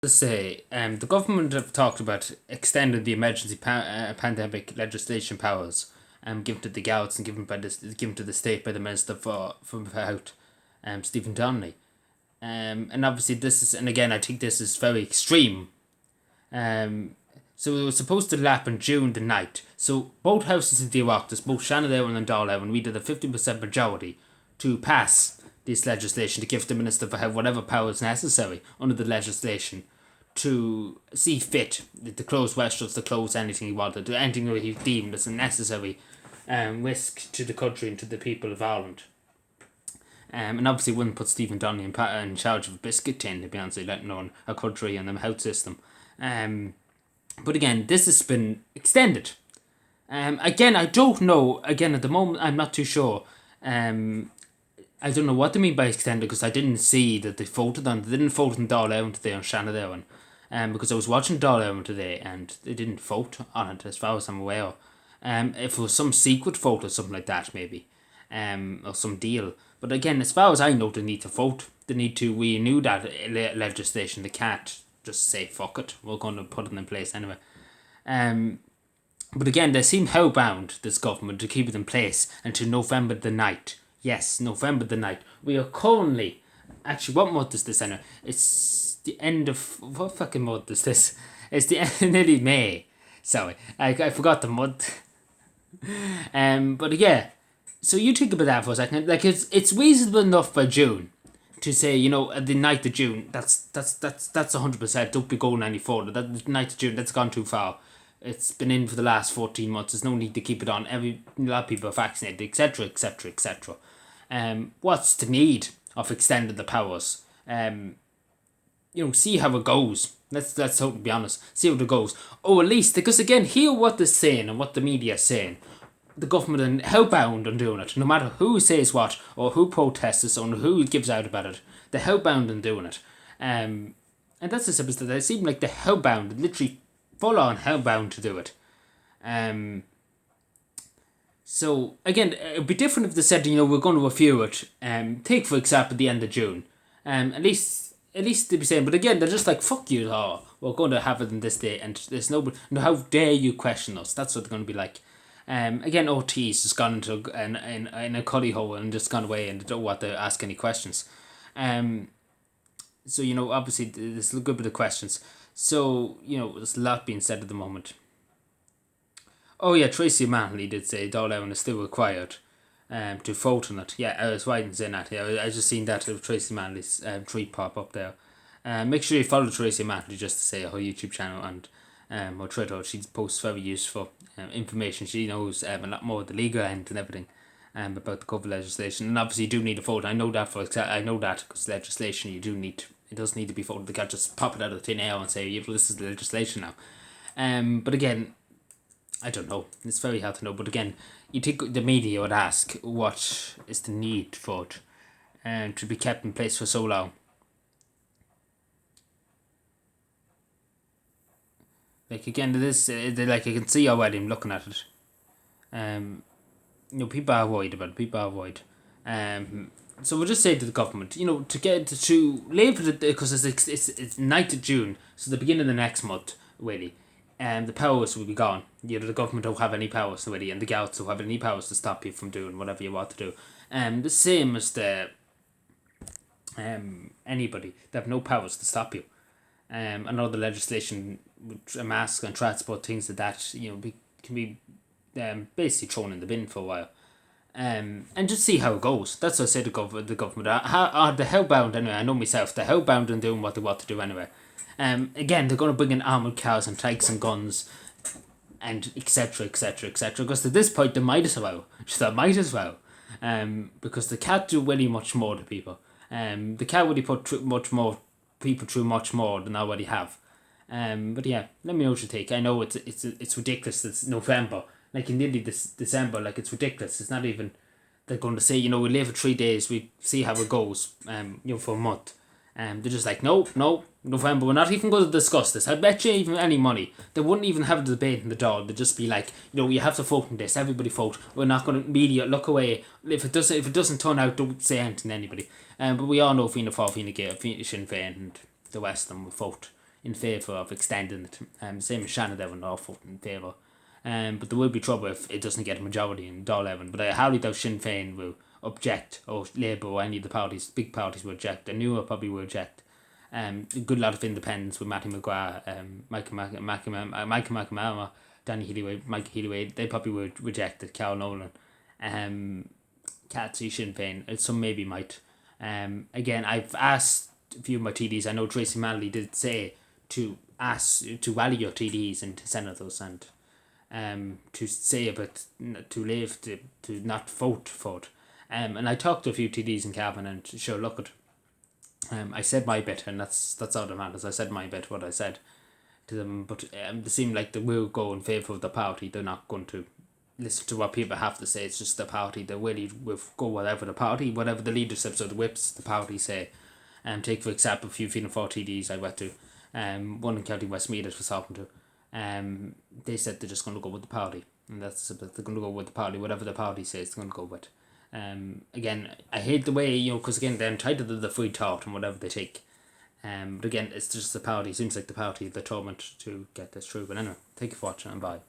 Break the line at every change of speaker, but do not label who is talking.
To say, the government have talked about extending the emergency pandemic legislation powers, given to the Gouts and given to the state by the Minister for Health, Stephen Donnelly. And obviously this is, and again I think this is very extreme. So it was supposed to lap on June the 9th. So both houses in the Oireachtas, both Shannon and Dáil, we did a 50% majority to pass this legislation to give the Minister for Health whatever powers necessary under the legislation to see fit to close Westeros, to close anything he wanted, to anything that he deemed as a necessary risk to the country and to the people of Ireland. And obviously wouldn't put Stephen Donnelly in charge of a biscuit tin, to be honest, letting alone a country and the health system. But again, this has been extended. Again, I don't know. Again, at the moment, I'm not too sure. I don't know what they mean by extended because I didn't see that they voted on. They didn't vote on Dáil Éireann today on Shannon because I was watching Dáil Éireann today and they didn't vote on it as far as I'm aware. If it was some secret vote or something like that, maybe, or some deal. But again, as far as I know, they need to vote. They need to renew that legislation. They can't just say fuck it. We're going to put it in place anyway. But again, they seem hellbound, this government, to keep it in place until November the 9th. Yes, November the 9th. We are currently... Actually, what month is this anyway? It's the end of... What fucking month is this? It's the end, nearly May. Sorry, I forgot the month. But yeah, so you think about that for a second. Like, it's reasonable enough by June to say, you know, the 9th of June, that's 100%. Don't be going any further. That the 9th of June, that's gone too far. It's been in for the last 14 months. There's no need to keep it on. A lot of people are vaccinated, etc., etc., etc. What's the need of extending the powers? See how it goes. Let's totally be honest. See how it goes. Or at least, because again, hear what they're saying and what the media is saying. The government are hellbound on doing it. No matter who says what, or who protests or who gives out about it, they're hellbound on doing it. And that's the simplest. They seem like they're hellbound, literally full on hellbound to do it. So again, it'd be different if they said, we're going to review it. Take for example the end of June. At least they'd be saying, but again, they're just like, fuck you, we're going to have it in this day, and there's no, how dare you question us? That's what they're going to be like. Again, OT's just gone into in a cuddy hole and just gone away and they don't want to ask any questions. So, obviously there's a good bit of questions. So, there's a lot being said at the moment. Oh yeah, Tracy Manley did say Dáil Éireann is still required to vote on it. Yeah, I was right in saying that. Yeah, I just seen that of Tracy Manley's tweet pop up there. Make sure you follow Tracy Manley just to say her YouTube channel and her Twitter. She posts very useful information. She knows a lot more of the legal end and everything about the COVID legislation. And obviously you do need a vote. I know that because legislation it does need to be voted. They can't just pop it out of thin air and say, this is the legislation now. But again, I don't know. It's very hard to know. But again, you think the media would ask what is the need for it to be kept in place for so long. Like again, this like I can see already. I'm looking at it. People are worried about it. People are worried. So we'll just say to the government, to get to leave it because it's 9th of June, so the beginning of the next month, really. The powers will be gone. The government don't have any powers already, and the Gouts don't have any powers to stop you from doing whatever you want to do. The same as the anybody. They have no powers to stop you. Another legislation with a mask and transport, things like that, can be basically thrown in the bin for a while. And just see how it goes. That's what I say to the government. Are the hellbound anyway? I know myself. They're hellbound and doing what they want to do anyway. Again, they're going to bring in armoured cars and tanks and guns and etc, etc, etc. Because at this point, they might as well. Because they can't do really much more to people. They can't really put much more people through much more than I already have. But yeah, let me know what you think. I know it's ridiculous. It's November, like in nearly this December. Like it's ridiculous. It's not even. They're going to say, we live for 3 days. We see how it goes. For a month. They're just like, no, November. We're not even going to discuss this. I bet you even any money they wouldn't even have a debate in the door. They'd just be like, you have to vote on this. Everybody vote. We're not going to media look away. If it doesn't turn out, don't say anything to anybody. But we all know Fianna Fáil, Fine Gael, Sinn Féin, and the rest of them will vote in favour of extending it. Same as Shannon Devon are in favour. But there will be trouble if it doesn't get a majority in Dáil Éireann. But I highly doubt Sinn Féin will object, or Labour or any of the parties, big parties will object. The Nua probably will object. A good lot of independents with Matty McGrath, Michael McNamara, Danny Healy, Mike Healy, they probably would reject it. Carol Nolan, Catsy Sinn Féin, some maybe might. Again, I've asked a few of my TDs. I know Tracy Manley did say to ask to rally your TDs and senators and to say about to leave to not vote for it. And I talked to a few TDs in Cavan and sure look at. I said my bit and that's all that matters. I said my bit, what I said to them, but they seem like they will go in favour of the party. They're not going to listen to what people have to say. It's just the party. They really will go whatever the leaderships or the whips the party say. Take for example a few Fianna Fáil TDs I went to, one in County Westmeath I was talking to. They said they're just going to go with the party, and they're going to go with the party. Whatever the party says, they're going to go with. Again, I hate the way because again they're entitled to the free thought and whatever they take. But again, it's just the party. Seems like the party is determined to get this through. But anyway, thank you for watching and bye.